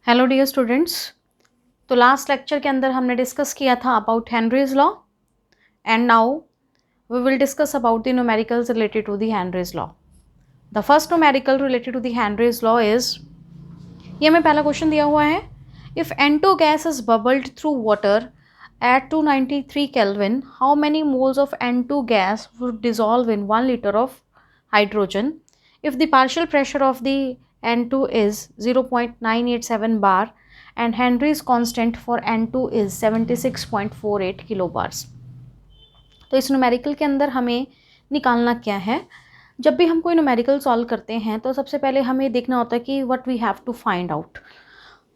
Hello dear students. तो last lecture के अंदर हमने डिस्कस किया था about Henry's law and now we will discuss about the numericals related to the Henry's law. The first numerical related to the Henry's law is, ये हमें पहला question दिया हुआ है, if N2 gas is bubbled through water at 293 Kelvin, how many moles of N2 gas would dissolve in 1 liter of hydrogen if the partial pressure of the N2 is 0.987 bar and Henry's constant for N2 is 76.48 kilobars। तो इस numerical के अंदर हमें निकालना क्या है। जब भी हम कोई न्यूमेरिकल सॉल्व करते हैं तो सबसे पहले हमें देखना होता है कि what we have to find out.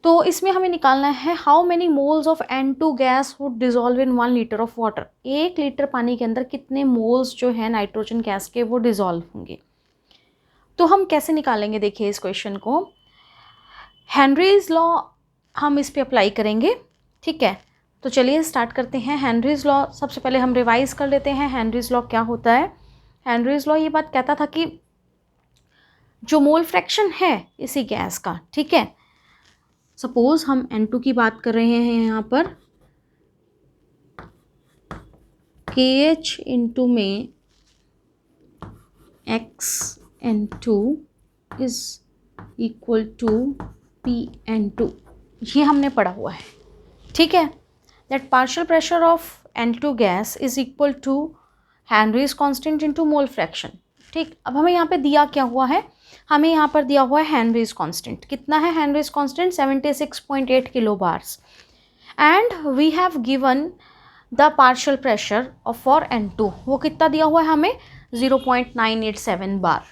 तो इसमें हमें निकालना है how many moles of N2 gas would dissolve in 1 litre of water. 1 litre पानी के अंदर कितने मोल्स जो है नाइट्रोजन गैस के वो डिजॉल्व होंगे। तो हम कैसे निकालेंगे, देखिए इस क्वेश्चन को हेनरीज लॉ हम इस पे अप्लाई करेंगे। ठीक है, तो चलिए स्टार्ट करते हैं। हेनरीज लॉ सबसे पहले हम रिवाइज कर लेते हैं। हेनरीज लॉ क्या होता है? हेनरीज लॉ ये बात कहता था कि जो मोल फ्रैक्शन है इसी गैस का, ठीक है, सपोज हम N2 की बात कर रहे हैं यहाँ पर, KH इंटू में XN2 is equal to PN2, ये हमने पढ़ा हुआ है। ठीक है, that partial pressure of N2 gas is equal to Henry's constant into mole fraction. ठीक, अब हमें यहाँ पे दिया क्या हुआ है? हमें यहाँ पर दिया हुआ है हेनरीज कांस्टेंट। कितना है Henry's constant? 76.8 kilo bars. And we have given the partial pressure of for N2, वो कितना दिया हुआ है हमें? 0.987 बार।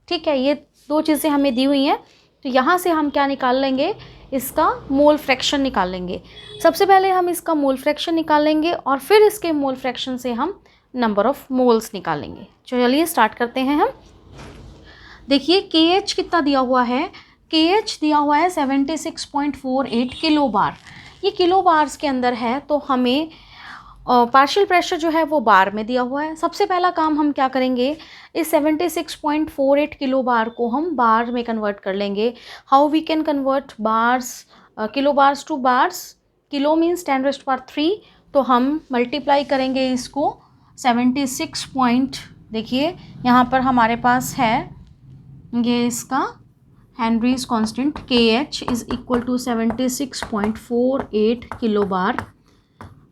ठीक है, ये दो चीज़ें हमें दी हुई हैं। तो यहाँ से हम क्या निकाल लेंगे? इसका मोल फ्रैक्शन निकाल लेंगे। सबसे पहले हम इसका मोल फ्रैक्शन निकालेंगे और फिर इसके मोल फ्रैक्शन से हम नंबर ऑफ मोल्स निकालेंगे। चलिए स्टार्ट करते हैं हम। देखिए KH कितना दिया हुआ है? KH दिया हुआ है 76.48 किलो बार। ये किलो बार्स के अंदर है, तो हमें पार्शियल प्रेशर जो है वो बार में दिया हुआ है। सबसे पहला काम हम क्या करेंगे? इस 76.48 किलो बार को हम बार में कन्वर्ट कर लेंगे। How we can convert bars, kilo bars to bars? Kilo means 10⁻3, तो हम मल्टीप्लाई करेंगे इसको 76 देखिए यहाँ पर हमारे पास है ये इसका Henry's constant KH is equal to 76.48 kilo bar.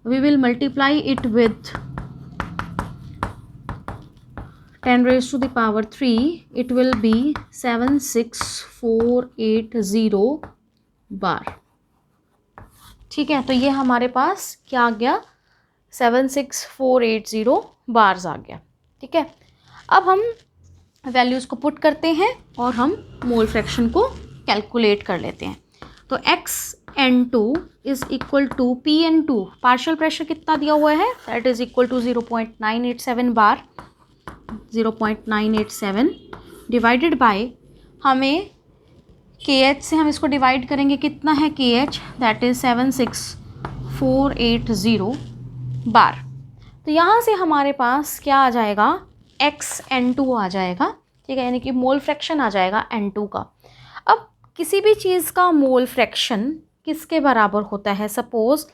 We will multiply it with 10 raised to the power 3. It will be 76480 बार। ठीक है, तो ये हमारे पास क्या आ गया? 76480 बार्स आ गया। ठीक है, अब हम वैल्यूज़ को पुट करते हैं और हम मोल फ्रैक्शन को कैलकुलेट कर लेते हैं। तो XN2 is equal to PN2, partial pressure कितना दिया हुआ है? That is equal to 0.987 bar. 0.987 divided by, हमें KH से हम इसको डिवाइड करेंगे, कितना है KH? दैट इज 76480 बार। तो यहाँ से हमारे पास क्या आ जाएगा? XN2 आ जाएगा। ठीक है, यानी कि मोल फ्रैक्शन आ जाएगा N2 का। अब किसी भी चीज़ का मोल फ्रैक्शन किसके बराबर होता है? सपोज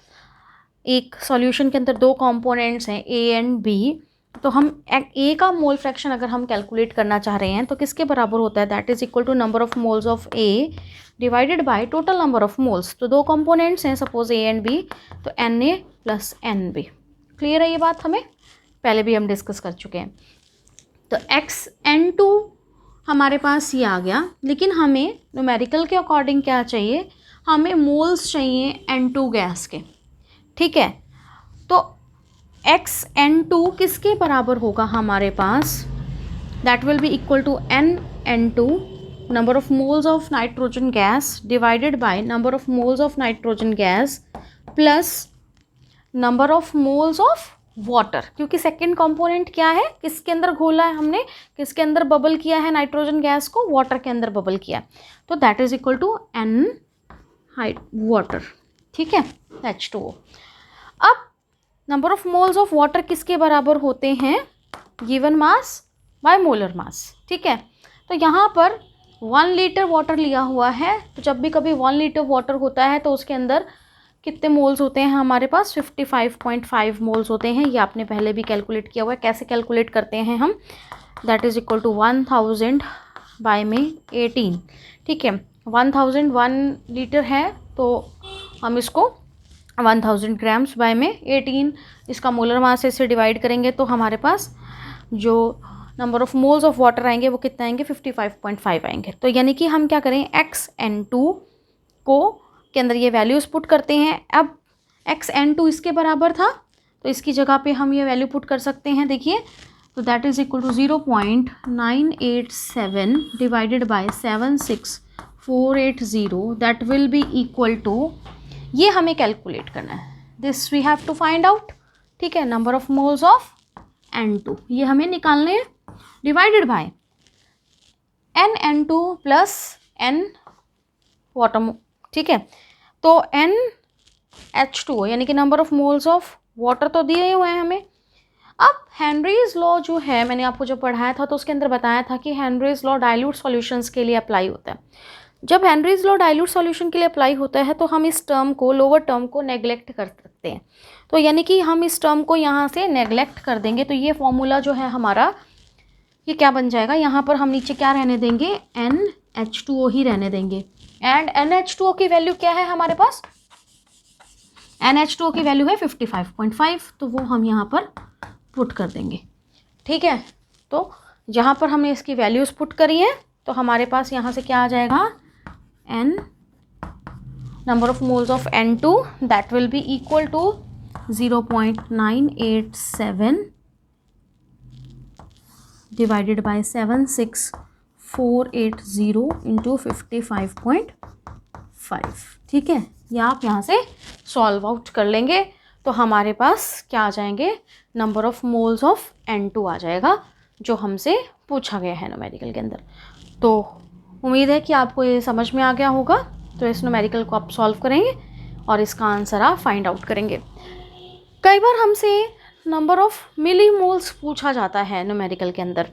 एक सॉल्यूशन के अंदर दो कंपोनेंट्स हैं A एंड B, तो हम A का मोल फ्रैक्शन अगर हम कैलकुलेट करना चाह रहे हैं तो किसके बराबर होता है? That is equal to number of moles of A divided by total number of moles. तो दो कंपोनेंट्स हैं सपोज A एंड B, तो Na प्लस NB। क्लियर है ये बात? हमें पहले भी हम डिस्कस कर चुके हैं। तो XN2 हमारे पास ये आ गया, लेकिन हमें न्यूमेरिकल के अकॉर्डिंग क्या चाहिए? हमें मोल्स चाहिए N2 गैस के। ठीक है, तो XN2 किसके बराबर होगा हमारे पास? That will be equal to NN2, number of moles of nitrogen gas divided by number of moles of nitrogen gas plus number of moles of water. क्योंकि सेकेंड कंपोनेंट क्या है? किसके अंदर घोला है हमने? किसके अंदर बबल किया है नाइट्रोजन गैस को? वाटर के अंदर बबल किया। तो that is equal to N water. ठीक है, H2O। अब number of moles of water किसके बराबर होते हैं? Given mass by molar mass. ठीक है, तो यहाँ पर 1 लीटर वाटर लिया हुआ है, तो जब भी कभी 1 लीटर वाटर होता है तो उसके अंदर कितने मोल्स होते हैं हमारे पास? 55.5 मोल्स होते हैं। ये आपने पहले भी कैलकुलेट किया हुआ है। कैसे कैलकुलेट करते हैं हम? That is equal to 1000 by में 18। ठीक है, 1000 1 लीटर है तो हम इसको 1000 ग्राम्स बाय में 18 इसका मोलर मास से डिवाइड करेंगे तो हमारे पास जो number of moles of water आएंगे वो कितना आएंगे? 55.5 आएंगे। तो यानी कि हम क्या करें, XN2 को के अंदर ये वैल्यूज़ पुट करते हैं। अब XN2 इसके बराबर था तो इसकी जगह पे हम ये वैल्यू पुट कर सकते हैं। देखिए, तो that is equal to 0.987 divided by 76480 that will be equal to, ये हमें कैलकुलेट करना है, this we have to find out. ठीक है, number of moles of N2 ये हमें निकालने हैं, divided by NN2 plus N water. ठीक है, तो NH2 यानी कि number of moles of water तो दिए हुए हैं हमें। अब हेनरीज लॉ जो है, मैंने आपको जब पढ़ाया था तो उसके अंदर बताया था कि हेनरीज लॉ डाइल्यूट सॉल्यूशंस के लिए अप्लाई होता है। जब हेनरीज लॉ डाइल्यूट सॉल्यूशन के लिए अप्लाई होता है तो हम इस टर्म को, लोअर टर्म को नेग्लेक्ट कर सकते हैं। तो यानी कि हम इस टर्म को यहाँ से नेग्लेक्ट कर देंगे तो ये फॉर्मूला जो है हमारा, ये क्या बन जाएगा? यहाँ पर हम नीचे क्या रहने देंगे? NH2O ही रहने देंगे। एंड NH2O की वैल्यू क्या है हमारे पास? NH2O की वैल्यू है 55.5, तो वो हम यहाँ पर पुट कर देंगे। ठीक है, तो जहाँ पर हमने इसकी वैल्यूज़ पुट करी है तो हमारे पास यहाँ से क्या आ जाएगा? N number of moles of N2 that will be equal to 0.987 divided by 76480 into 55.5। ठीक है, ये आप यहाँ से सॉल्व आउट कर लेंगे तो हमारे पास क्या आ जाएंगे? Number of moles of N2 आ जाएगा जो हमसे पूछा गया है न्यूमेरिकल के अंदर। तो उम्मीद है कि आपको ये समझ में आ गया होगा। तो इस न्यूमेरिकल को आप सॉल्व करेंगे और इसका आंसर आप फाइंड आउट करेंगे। कई बार हमसे नंबर ऑफ मिली मोल्स पूछा जाता है न्यूमेरिकल के अंदर।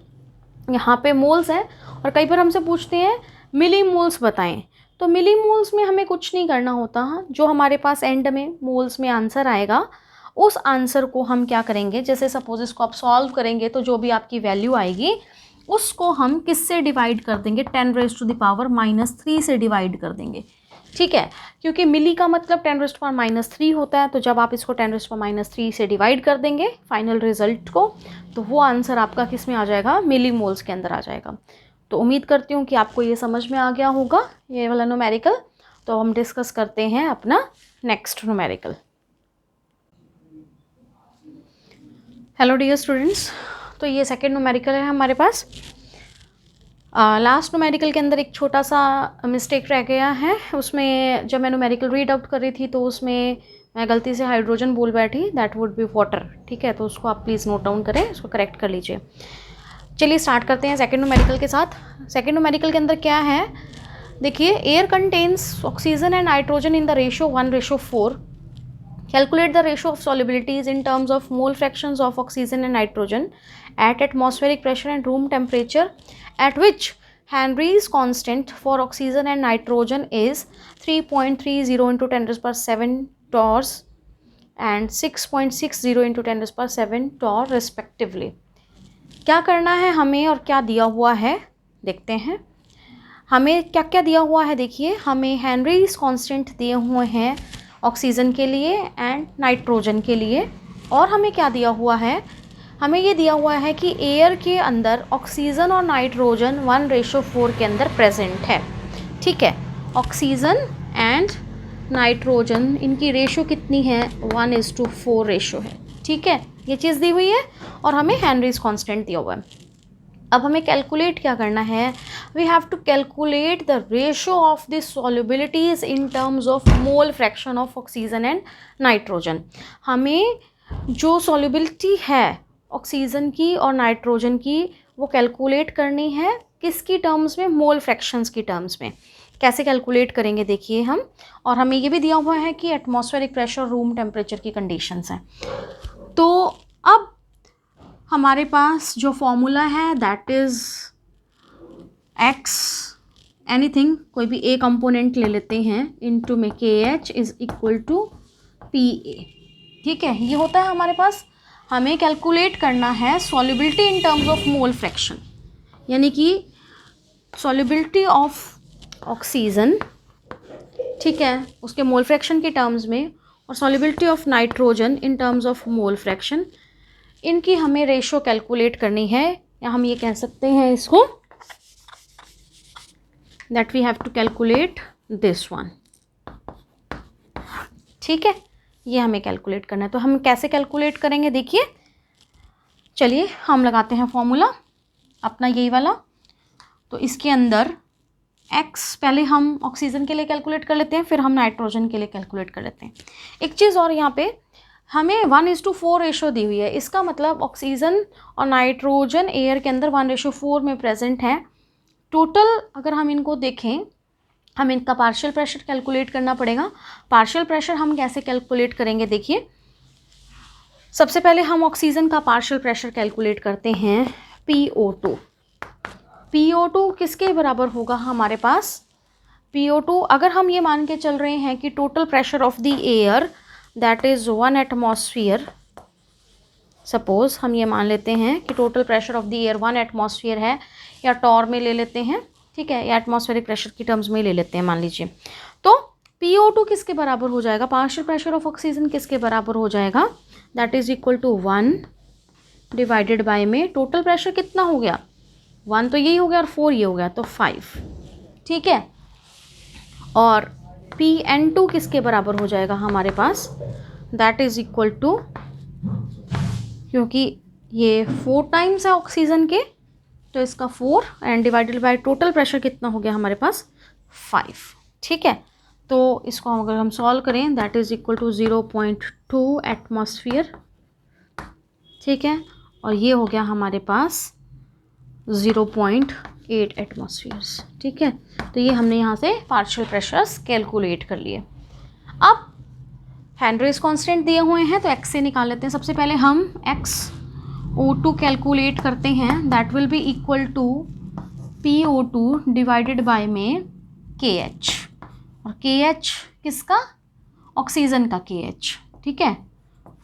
यहाँ पे मोल्स है और कई बार हमसे पूछते हैं मिली मोल्स बताएं। तो मिली मोल्स में हमें कुछ नहीं करना होता, जो हमारे पास एंड में मोल्स में आंसर आएगा उस आंसर को हम क्या करेंगे, जैसे सपोज इसको आप सॉल्व करेंगे तो जो भी आपकी वैल्यू आएगी उसको हम किससे डिवाइड कर देंगे? 10⁻³ से डिवाइड कर देंगे। ठीक है, क्योंकि मिली का मतलब 10⁻³ होता है, तो जब आप इसको 10⁻³ से डिवाइड कर देंगे फाइनल रिजल्ट को तो वो आंसर आपका किस में आ जाएगा? मिली मोल्स के अंदर आ जाएगा। तो उम्मीद करती हूँ कि आपको ये समझ में आ गया होगा ये वाला न्यूमेरिकल। तो हम डिस्कस करते हैं अपना next numerical. Hello dear students, तो ये सेकेंड न्यूमेरिकल है हमारे पास। लास्ट न्यूमेरिकल के अंदर एक छोटा सा मिस्टेक रह गया है। उसमें जब मैं न्यूमेरिकल रीड आउट कर रही थी तो उसमें मैं गलती से हाइड्रोजन बोल बैठी, दैट वुड बी वाटर। ठीक है, तो उसको आप प्लीज़ नोट डाउन करें, उसको करेक्ट कर लीजिए। चलिए स्टार्ट करते हैं सेकेंड न्यूमेरिकल के साथ। सेकेंड न्यूमेरिकल के अंदर क्या है, देखिए, air contains oxygen and nitrogen in the ratio 1:4। Calculate the ratio of solubilities in terms of mole fractions of oxygen and nitrogen at atmospheric pressure and room temperature at which Henry's constant for oxygen and nitrogen is 3.30 into 10⁻⁷ torrs and 6.60 into 10⁻⁷ torr respectively। क्या करना है हमें और क्या दिया हुआ है देखते हैं। हमें क्या क्या दिया हुआ है, देखिए, हमें हेनरीज कांस्टेंट दिए हुए हैं ऑक्सीजन के लिए एंड नाइट्रोजन के लिए, और हमें क्या दिया हुआ है, हमें ये दिया हुआ है कि एयर के अंदर ऑक्सीजन और नाइट्रोजन 1:4 के अंदर प्रेजेंट है। ठीक है, ऑक्सीजन एंड नाइट्रोजन इनकी रेशो कितनी है? 1:4 रेशो है। ठीक है, ये चीज़ दी हुई है और हमें हेनरीज कांस्टेंट दिया हुआ है। अब हमें कैलकुलेट क्या करना है, we have to calculate the ratio of the solubilities in terms of mole fraction of oxygen and nitrogen. हमें जो सॉल्युबिलिटी है ऑक्सीजन की और नाइट्रोजन की वो कैलकुलेट करनी है किसकी टर्म्स में? मोल फ्रैक्शंस की टर्म्स में। कैसे कैलकुलेट करेंगे देखिए हम, और हमें ये भी दिया हुआ है कि एटमॉस्फेरिक प्रेशर, रूम टेम्परेचर की कंडीशंस हैं। तो अब हमारे पास जो फॉर्मूला है दैट इज़ x एनीथिंग, कोई भी ए कंपोनेंट ले लेते हैं, इनटू में KH is equal to PA। ठीक है, ये होता है हमारे पास। हमें कैलकुलेट करना है solubility in terms of mole fraction, यानी कि सॉल्युबिलिटी ऑफ ऑक्सीजन, ठीक है, उसके मोल फ्रैक्शन के टर्म्स में, और solubility of nitrogen in terms of mole fraction. इनकी हमें रेशो कैलकुलेट करनी है, या हम ये कह सकते हैं इसको that we have to calculate this one. ठीक है, ये हमें कैलकुलेट करना है। तो हम कैसे कैलकुलेट करेंगे, देखिए, चलिए हम लगाते हैं फॉर्मूला अपना यही वाला। तो इसके अंदर x पहले हम ऑक्सीजन के लिए कैलकुलेट कर लेते हैं, फिर हम नाइट्रोजन के लिए कैलकुलेट कर लेते हैं। एक चीज़ और, यहाँ पे हमें 1:4 रेशो दी हुई है। इसका मतलब ऑक्सीजन और नाइट्रोजन एयर के अंदर 1:4 में प्रेजेंट है। टोटल अगर हम इनको देखें, हम इनका पार्शियल प्रेशर कैलकुलेट करना पड़ेगा। पार्शियल प्रेशर हम कैसे कैलकुलेट करेंगे, देखिए, सबसे पहले हम ऑक्सीजन का पार्शियल प्रेशर कैलकुलेट करते हैं, PO2। PO2 किसके बराबर होगा हमारे पास, PO2 अगर हम ये मान के चल रहे हैं कि total pressure of the air that is 1 atmosphere, suppose हम ये मान लेते हैं कि total pressure of the air 1 atmosphere है, या टॉर में ले लेते हैं, ठीक है, या एटमॉस्फेरिक प्रेशर की टर्म्स में ले लेते हैं मान लीजिए। तो PO2 किसके बराबर हो जाएगा, पार्शियल प्रेशर ऑफ ऑक्सीजन किसके बराबर हो जाएगा, that is equal to 1 divided by में टोटल प्रेशर कितना हो गया, 1 तो यही हो गया और 4 ये हो गया, तो 5। ठीक है, और PN2 किसके बराबर हो जाएगा हमारे पास, दैट इज इक्वल टू, क्योंकि ये 4 टाइम्स है ऑक्सीजन के, तो इसका 4 and divided by total pressure कितना हो गया हमारे पास, 5। ठीक है, तो इसको अगर हम सॉल्व करें, that is equal to 0.2 atmosphere. ठीक है, और ये हो गया हमारे पास 0.8 एटमॉस्फेयर्स। ठीक है, तो ये हमने यहाँ से पार्शियल प्रेशर्स कैलकुलेट कर लिए। अब हेनरीज कांस्टेंट दिए हुए हैं, तो x से निकाल लेते हैं। सबसे पहले हम XO2 कैलकुलेट करते हैं, that will be equal to PO2 divided by में KH, और KH किसका, ऑक्सीजन का KH, ठीक है,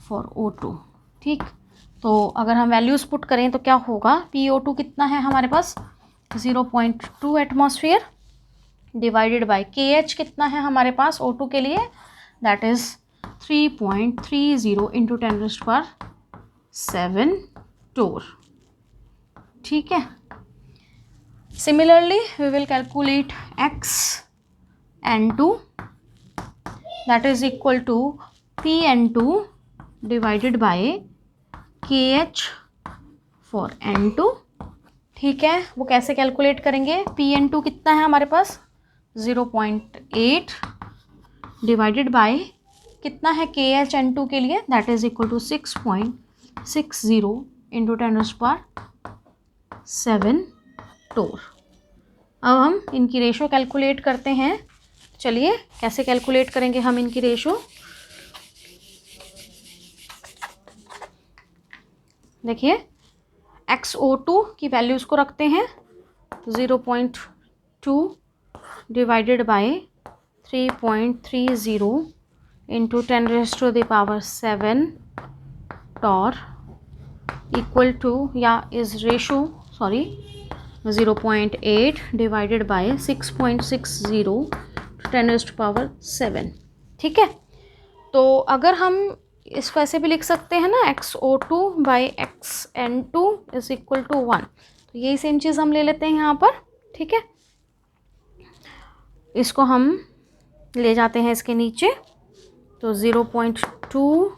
फॉर O2। ठीक, तो अगर हम वैल्यूज़ पुट करें तो क्या होगा, PO2 कितना है हमारे पास, 0.2 एटमॉस्फेयर डिवाइडेड बाय KH कितना है हमारे पास O2 के लिए, दैट इज़ 3.30 इंटू 10⁻7 टोर। ठीक है, similarly we will calculate XN2, that is equal to PN2 divided by KH for N2। ठीक है, वो कैसे कैलकुलेट करेंगे, PN2 कितना है हमारे पास, 0.8 डिवाइडेड बाय कितना है KH N2 के लिए, that is equal to 6.60 into 10⁻7 torr. अब हम इनकी रेशो कैलकुलेट करते हैं। चलिए कैसे कैलकुलेट करेंगे हम इनकी रेशो, देखिए, XO2 की वैल्यूज़ को रखते हैं, 0.2 divided by 3.30 into 10⁻7 torr equal to, या is ratio, sorry, 0.8 divided by 6.60 10⁻7। ठीक है, तो अगर हम इसको ऐसे भी लिख सकते हैं ना, XO2 by XN2 is equal to 1, तो यही सेम चीज़ हम ले लेते हैं यहाँ पर। ठीक है, इसको हम ले जाते हैं इसके नीचे, तो 0.2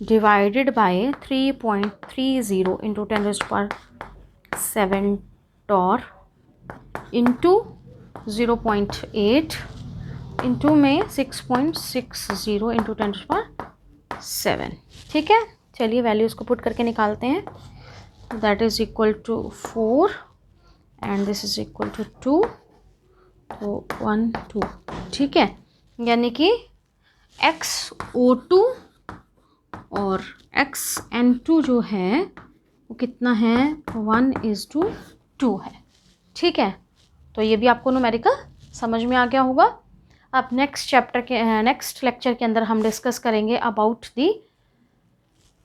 divided by 3.30 into 10⁻7 torr into 0.8 into में 6.60 इंटू 10⁻7। ठीक है, चलिए वैल्यूज़ को पुट करके निकालते हैं, that is equal to 4 and this is equal to 2, तो 1 2। ठीक है, यानी कि XO2 और XN2 जो है वो कितना है, 1:2 है। ठीक है, तो ये भी आपको न्यूमेरिकल समझ में आ गया होगा। अब नेक्स्ट लेक्चर के अंदर हम डिस्कस करेंगे अबाउट दी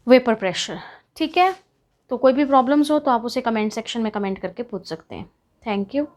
वेपर प्रेशर। ठीक है, तो कोई भी प्रॉब्लम्स हो तो आप उसे कमेंट सेक्शन में कमेंट करके पूछ सकते हैं। Thank you.